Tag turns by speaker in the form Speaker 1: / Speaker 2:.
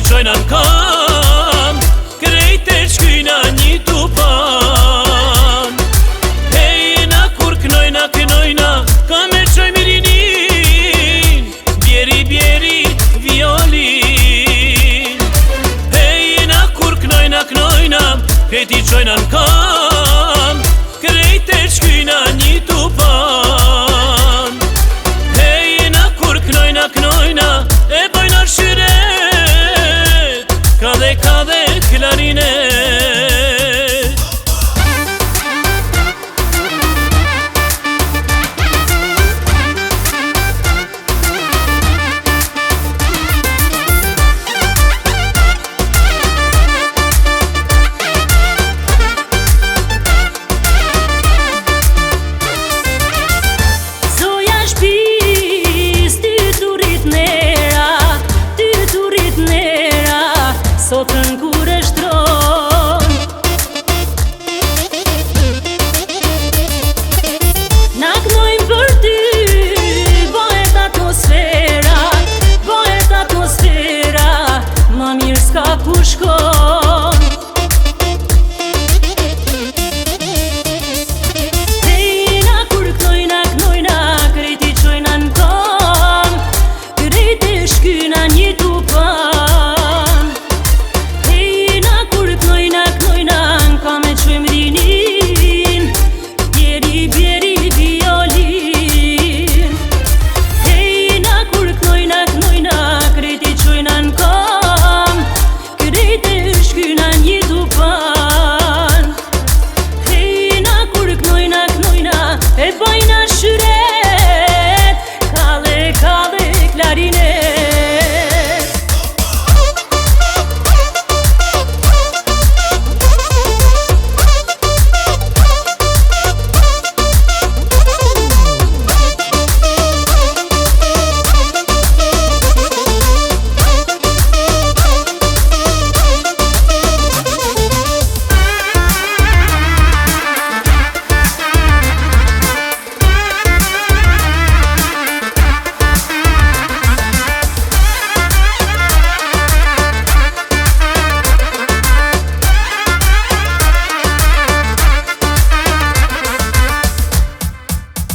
Speaker 1: qojna n'kam, krejt e shkyna një tupan. Hejna kur knojna, ka me qoj mirinin, bjeri, bjeri, violin. Hejna kur knojna, krejt i qojna n'kam, krejt e shkyna një tupan. Hejna kur knojna, e bojna shyret, ka dhe klarinet.
Speaker 2: Zoja shpis, ty turit nera, sot